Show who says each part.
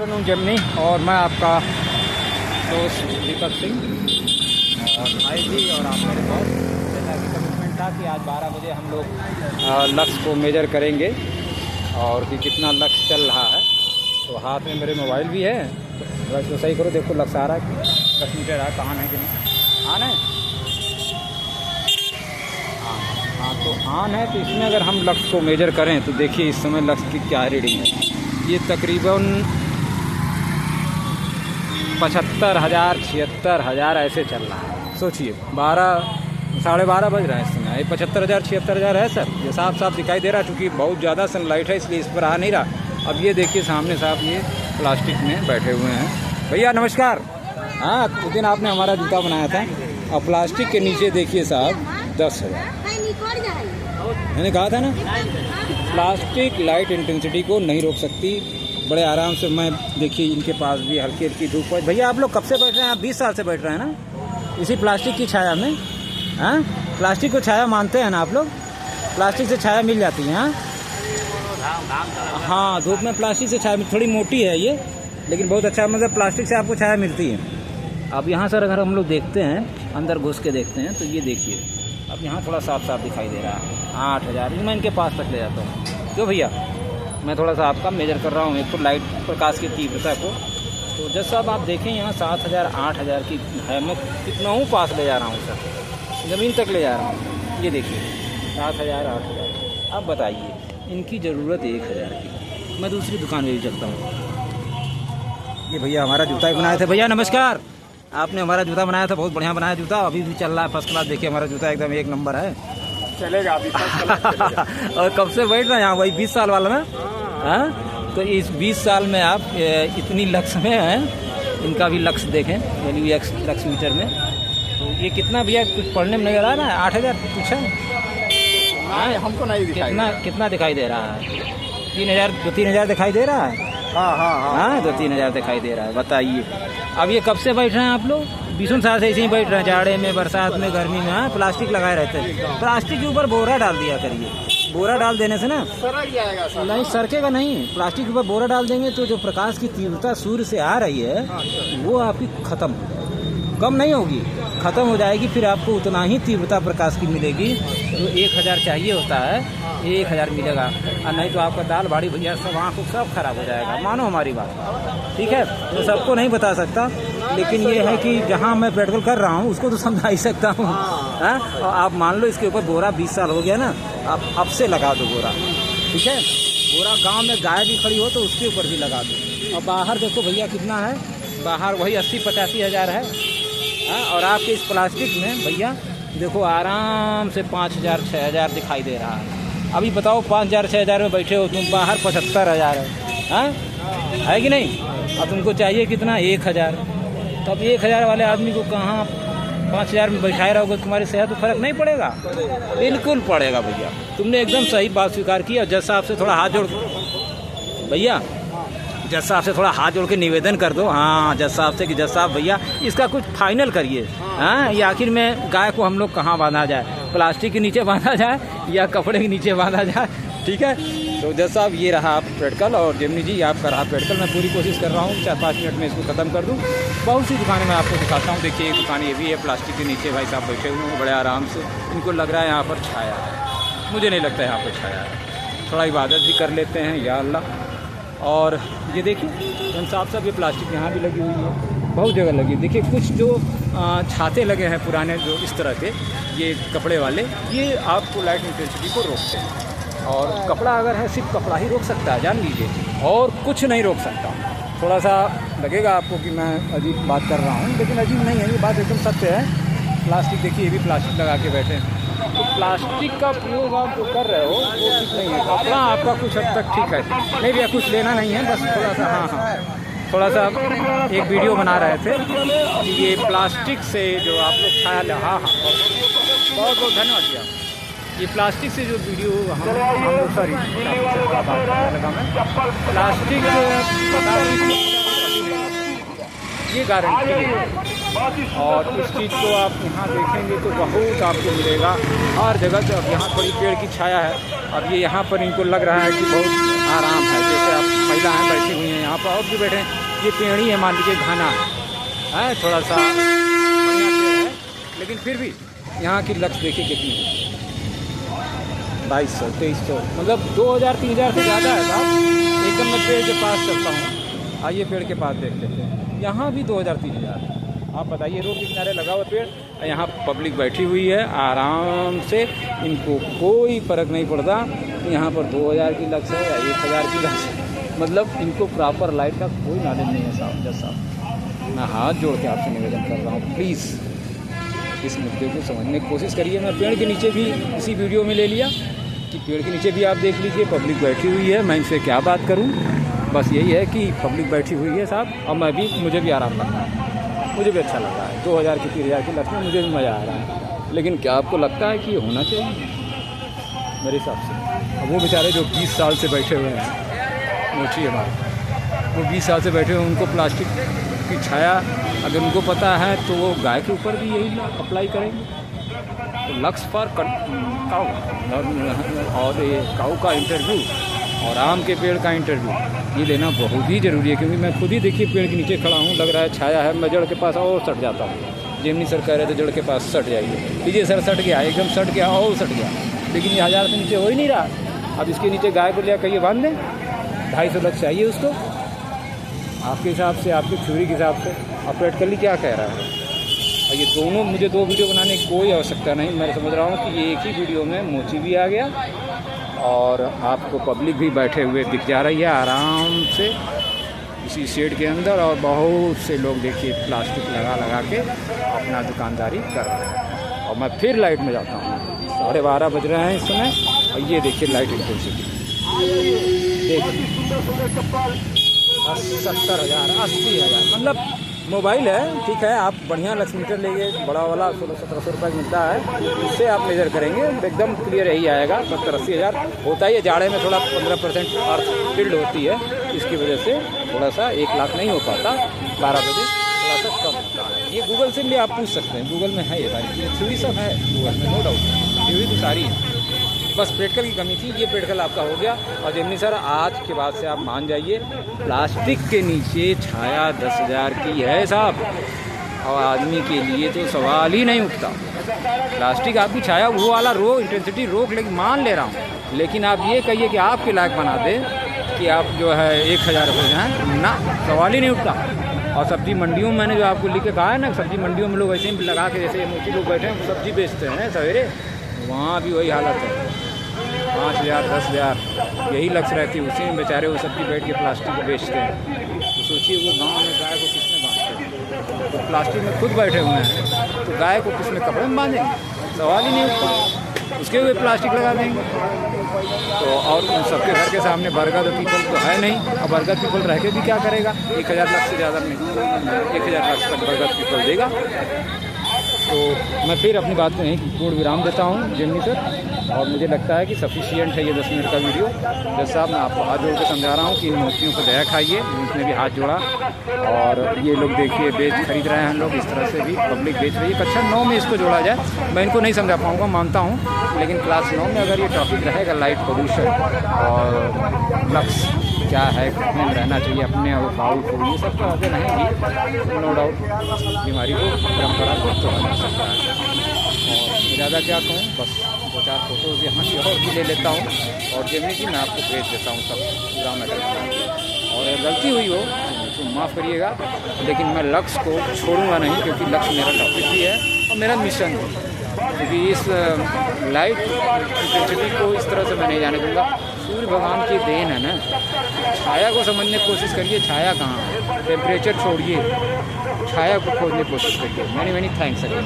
Speaker 1: Afternoon Gemini, और मैं आपका दोस्त दीपक सिंह और भाई जी और आप मेरे दोस्त। जैसा कि कमिटमेंट था कि आज 12 बजे हम लोग लक्ष्य को मेजर करेंगे और कि कितना लक्ष्य चल रहा है। तो हाथ में मेरे मोबाइल भी है, तो सही करो, देखो लक्ष्य आ रहा है कि 10 मीटर आ कहाँ है कि नहीं आन है। हाँ तो आन है। तो इसमें अगर हम लक्ष्य को मेजर करें तो देखिए इस समय लक्ष्य की क्या रीडिंग है। ये तकरीबन 75,000 76,000 ऐसे चल रहा है। सोचिए 12 बज रहे हैं इस समय, ये 75,000 76,000 है सर। ये साफ साफ दिखाई दे रहा है, क्योंकि बहुत ज़्यादा सनलाइट है इसलिए इस पर आ नहीं रहा। अब ये देखिए सामने साहब ये प्लास्टिक में बैठे हुए हैं। भैया नमस्कार। हाँ उस दिन आपने हमारा जूता बनाया था, और प्लास्टिक के नीचे देखिए साहब 10,000। मैंने कहा था ना, प्लास्टिक लाइट इंटेंसिटी को नहीं रोक सकती। बड़े आराम से मैं देखिए इनके पास भी हल्की हल्की धूप है। भैया आप लोग कब से बैठ रहे हैं? आप 20 साल से बैठ रहे हैं ना इसी प्लास्टिक की छाया में। हाँ प्लास्टिक को छाया मानते हैं ना आप लोग? प्लास्टिक से छाया मिल जाती है। हाँ धूप में प्लास्टिक से छाया थोड़ी मोटी है ये, लेकिन बहुत अच्छा, मतलब प्लास्टिक से आपको छाया मिलती है। अब यहाँ सर अगर हम लोग देखते हैं, अंदर घुस के देखते हैं, तो ये देखिए अब यहाँ थोड़ा साफ साफ दिखाई दे रहा है 8,000। मैं इनके पास तक ले जाता हूँ। क्यों भैया, मैं थोड़ा सा आपका मेजर कर रहा हूँ एक तो लाइट प्रकाश की तीव्रता को। तो जब साहब आप देखें यहाँ 7,000 8,000 की है। मैं कितना हूँ पास ले जा रहा हूँ सर, ज़मीन तक ले जा रहा हूँ। ये देखिए 7,000 8,000। अब बताइए इनकी ज़रूरत 1,000 की। मैं दूसरी दुकान में भी चलता हूँ। ये भैया हमारा जूता ही बनाए थे। भैया नमस्कार। आपने हमारा जूता बनाया था, बहुत बढ़िया बनाया जूता, अभी भी चल रहा है फर्स्ट क्लास। देखिए हमारा जूता एकदम एक नंबर है,
Speaker 2: चलेगा अभी फर्स्ट क्लास चलेगा।
Speaker 1: और कब से बैठ रहे हैं यहाँ? वही 20 साल वाला में। हाँ तो इस 20 साल में आप इतनी लक्ष्य में हैं। इनका भी लक्ष्य देखें, वैल्यू एक्स लक्ष्य मीटर में। तो ये कितना भैया कुछ पढ़ने में नजर आ रहा है? 8,000 कुछ है?
Speaker 2: हाँ हमको नहीं दिखाई।
Speaker 1: कितना दिखाई दे रहा है? 3,000 2-3,000 दिखाई दे रहा है। हाँ 2-3,000 दिखाई दे रहा है। बताइए अब ये कब से बैठ रहे हैं आप लोग? 20 साल से ऐसे ही बैठ रहे हैं, जाड़े में, बरसात में, गर्मी में। हाँ प्लास्टिक लगाए रहते हैं। प्लास्टिक के ऊपर बोरा डाल दिया करिए। बोरा डाल देने से ना
Speaker 2: सरक जाएगा सर।
Speaker 1: नहीं सरकेगा नहीं। प्लास्टिक के ऊपर बोरा डाल देंगे तो जो प्रकाश की तीव्रता सूर्य से आ रही है वो आपकी खत्म हो जाएगी, कम नहीं होगी, खत्म हो जाएगी। फिर आपको उतना ही तीव्रता प्रकाश की मिलेगी। जो 1,000 चाहिए होता है 1,000 मिलेगा, और नहीं तो आपका दाल भाड़ी भैया सब आँख सब खराब हो जाएगा। मानो हमारी बात, ठीक है? तो सबको नहीं बता सकता, लेकिन ये है कि जहाँ मैं प्रैक्टिकल कर रहा हूँ उसको तो समझा ही सकता हूँ। हाँ और आप मान लो इसके ऊपर बोरा 20 साल हो गया ना, आप अब से लगा दो बोरा, ठीक है? बोरा गांव में गाय भी खड़ी हो तो उसके ऊपर भी लगा दो। और बाहर देखो भैया कितना है, बाहर वही 80-85 हज़ार है। हाँ और आपके इस प्लास्टिक में भैया देखो आराम से 5,000 6,000 दिखाई दे रहा है। अभी बताओ 5,000 6,000 में बैठे हो तुम, बाहर 75,000 है। हाँ है कि नहीं? अब तुमको चाहिए कितना? 1,000। तो अब 1,000 वाले आदमी को कहाँ 5,000 में बैठाए रहोगे? तुम्हारी सेहत तो फर्क नहीं पड़ेगा? बिल्कुल पड़ेगा भैया। तुमने एकदम सही बात स्वीकार की। और जज साहब से थोड़ा हाथ जोड़ भैया, जज साहब से थोड़ा हाथ जोड़ के निवेदन कर दो। हाँ जज साहब से कि जज साहब भैया इसका कुछ फाइनल करिए। हाँ ये आखिर में गाय को हम लोग कहाँ बांधा जाए? प्लास्टिक के नीचे बांधा जाए या कपड़े के नीचे बांधा जाए? ठीक है। तो जज साहब ये रहा आप प्रैक्टिकल, और जेमिनी जी आपका रहा प्रैक्टिकल। मैं पूरी कोशिश कर रहा हूँ 4-5 मिनट में इसको ख़त्म कर दूँ। बहुत सी दुकानें मैं आपको दिखाता हूँ। देखिए एक दुकान ये भी है, प्लास्टिक के नीचे भाई साहब बैठे हुए हैं बड़े आराम से। इनको लग रहा है यहाँ पर छाया है, मुझे नहीं लगता यहाँ पर छाया है। थोड़ा इबादत भी कर लेते हैं, या अल्लाह। और ये देखिए हम साफ ये प्लास्टिक यहाँ भी लगी हुई है, बहुत जगह लगी। देखिए कुछ जो छाते लगे हैं पुराने जो इस तरह के, ये कपड़े वाले, ये आपको लाइट इंटेंसिटी को रोकते हैं। और कपड़ा अगर है सिर्फ कपड़ा ही रोक सकता है, जान लीजिए, और कुछ नहीं रोक सकता। थोड़ा सा लगेगा आपको कि मैं अजीब बात कर रहा हूँ, लेकिन अजीब नहीं है, ये बात एकदम सत्य है। प्लास्टिक देखिए, ये भी प्लास्टिक लगा के बैठे हैं। तो प्लास्टिक का प्रयोग आप जो कर रहे हो वो ठीक नहीं है। कपड़ा आपका कुछ हद तक ठीक है, नहीं भैया कुछ लेना नहीं है, बस थोड़ा सा हाँ थोड़ा सा एक वीडियो बना रहे थे कि ये प्लास्टिक से जो आप लोग छाया। हाँ बहुत बहुत धन्यवाद भैया। ये प्लास्टिक से जो वीडियो हम सॉरी लगा मैं प्लास्टिक ये गारंटी है। और इस चीज़ को आप यहाँ देखेंगे तो बहुत आपको मिलेगा हर जगह। तो अब यहाँ थोड़ी पेड़ की छाया है, अब ये यहाँ पर इनको लग रहा है कि बहुत आराम है। जैसे आप महिलाएं बैठी हुई हैं यहाँ पर, और भी बैठे हैं। ये पेड़ ही है, मान लीजिए घना है, थोड़ा सा बढ़िया पेड़ है, लेकिन फिर भी यहाँ की लक्ष्य देखिए कितनी है, 2200 2300, मतलब 2000 3000 से ज़्यादा है साहब। एकदम मैं पेड़ के पास चलता हूँ, आइए पेड़ के पास देख लेते हैं, यहाँ भी 2000 3000। आप बताइए, रोड के किनारे लगा हुआ पेड़, यहाँ पब्लिक बैठी हुई है आराम से, इनको कोई फ़र्क नहीं पड़ता यहाँ पर 2000 की लक्ष्य है या 1000 की लक्ष्य है, मतलब इनको प्रॉपर लाइट का कोई नॉलेज नहीं है साहब। जज साहब, मैं हाथ जोड़ के आपसे निवेदन कर रहा हूँ, प्लीज़ इस मुद्दे को समझने की कोशिश करिए। मैं पेड़ के नीचे भी इसी वीडियो में ले लिया कि पेड़ के नीचे भी आप देख लीजिए पब्लिक बैठी हुई है। मैं इनसे क्या बात करूँ, बस यही है कि पब्लिक बैठी हुई है साहब, और मुझे भी आराम लग रहा है, मुझे भी अच्छा लग रहा है। 2000 की 3000 की लक्ष्य में मुझे भी मज़ा आ रहा है, लेकिन क्या आपको लगता है कि ये होना चाहिए? मेरे हिसाब से अब वो बेचारे जो 20 साल से बैठे हुए हैं, मोची हमारे, वो 20 साल से बैठे हुए हैं, उनको प्लास्टिक की छाया अगर उनको पता है तो वो गाय के ऊपर भी यही अप्लाई करेंगे। तो लक्ष्य फॉर काऊ और ये काऊ का इंटरव्यू और आम के पेड़ का इंटरव्यू ये लेना बहुत ही ज़रूरी है, क्योंकि मैं खुद ही देखिए पेड़ के नीचे खड़ा हूँ, लग रहा है छाया है, मैं जड़ के पास और सट जाता हूँ। जेमनी सर कह रहे थे जड़ के पास सट जाइए, लीजिए सर सट गया, एकदम सट गया और सट गया, लेकिन ये 1000 से नीचे हो ही नहीं रहा। अब इसके नीचे गाय को ले कहिए बांध दें, 250 लक्ष्य चाहिए उसको आपके हिसाब से, आपकी थ्योरी के हिसाब से। और प्रैक्टिकली क्या कह रहा है, और ये दोनों, मुझे 2 वीडियो बनाने की कोई आवश्यकता नहीं। मैं समझ रहा हूँ कि ये एक ही वीडियो में मोची भी आ गया और आपको पब्लिक भी बैठे हुए दिख जा रही है आराम से इसी शेड के अंदर, और बहुत से लोग देखिए प्लास्टिक लगा के अपना दुकानदारी कर रहे हैं। और मैं फिर लाइट में जाता हूँ, 12:30 बज रहे हैं इस समय, और ये देखिए लाइट इंटेंसिटी देखिए 70,000 80,000, मतलब मोबाइल है ठीक है, आप बढ़िया लक्ष्य मीटर लेंगे, बड़ा वाला 1600-1700 रुपये मिलता है, इससे आप मेजर करेंगे एकदम क्लियर यही आएगा। 70-80,000 होता है। ये जाड़े में थोड़ा 15% अर्थ फील्ड होती है, इसकी वजह से थोड़ा सा 1 लाख नहीं हो पाता, 12 बजे थोड़ा सा कम होता है। ये गूगल से भी आप पूछ सकते हैं, गूगल में है ये सारी चीज़ें, थ्योरी सब है गूगल में, नो डाउट, थ्योरी तो सारी है, बस प्रैक्टिकल की कमी थी। ये प्रैक्टिकल आपका हो गया। और जेमनी सर आज के बाद से आप मान जाइए, प्लास्टिक के नीचे छाया 10,000 की है साहब, और आदमी के लिए तो सवाल ही नहीं उठता। प्लास्टिक आपकी छाया वो वाला इंटेंसिटी रोक लेकिन मान ले रहा हूँ, लेकिन आप ये कहिए कि आपके लायक बना दें कि आप जो है 1000 हो जाएँ, ना, सवाल ही नहीं उठता। और सब्जी मंडियों में मैंने जो आपको लिख के कहा है ना, सब्जी मंडियों में लोग ऐसे ही लगा के, जैसे मोची लोग बैठे हैं सब्जी बेचते हैं सवेरे, वहाँ भी वही हालत है, 5,000 10,000 यही लक्ष्य रहती है, उसी में बेचारे वो सब्जी बैठ के प्लास्टिक बेचते हैं। तो सोचिए वो गांव में गाय को किसमें बांधते हैं, तो प्लास्टिक में खुद बैठे हुए हैं, तो गाय को किसमें कपड़े में बांधेंगे, सवाल ही नहीं उठता, उसके हुए प्लास्टिक लगा देंगे। तो और उन सबके घर के सामने बरगद और पीपल तो है नहीं, और बरगद पीपल रह के भी क्या करेगा, 1000 लाख से ज़्यादा नहीं, 1000 लाख तक बरगद पीपल देगा। तो मैं फिर अपनी बात को यहीं पूर्ण विराम देता हूँ जेमनी सर, और मुझे लगता है कि सफिशिएंट है ये 10 मिनट का वीडियो। जैसा साहब मैं आपको हाथ जोड़ के समझा रहा हूँ कि इन मोतियों को दया खाइए, उसने भी हाथ जोड़ा, और ये लोग देखिए खरीद रहे हैं हम लोग, इस तरह से भी पब्लिक बेच रही है। कक्षा 9 में इसको जोड़ा जाए, मैं इनको नहीं समझा पाऊँगा मानता हूँ, लेकिन क्लास 9 में अगर ये टॉपिक रहेगा लाइट पोल्यूशन और लक्ष्य क्या है, कितने में रहना चाहिए अपने और बाउल को, ये सब तो आगे रहेंगी, नो डाउट बीमारी को परम्परा को तोड़ा जा सकता है। और ज़्यादा क्या कहूँ, बस 2-4 फोटोज़ यहाँ से और भी ले लेता हूँ, और जेमनी जी मैं आपको भेज देता हूँ सब पूरा मेडल। और अगर गलती हुई हो तो माफ़ करिएगा, लेकिन मैं लक्ष्य को छोड़ूंगा नहीं, क्योंकि लक्ष्य मेरा टॉपिक भी है और मेरा मिशन भी, क्योंकि इस लाइट इंटेंसिटी को इस तरह से मैं नहीं जाने दूँगा। सूर्य भगवान की देन है ना, छाया को समझने की कोशिश करिए, छाया कहाँ है, टेम्परेचर छोड़िए, छाया को खोजने की कोशिश करिए। Many thanks again.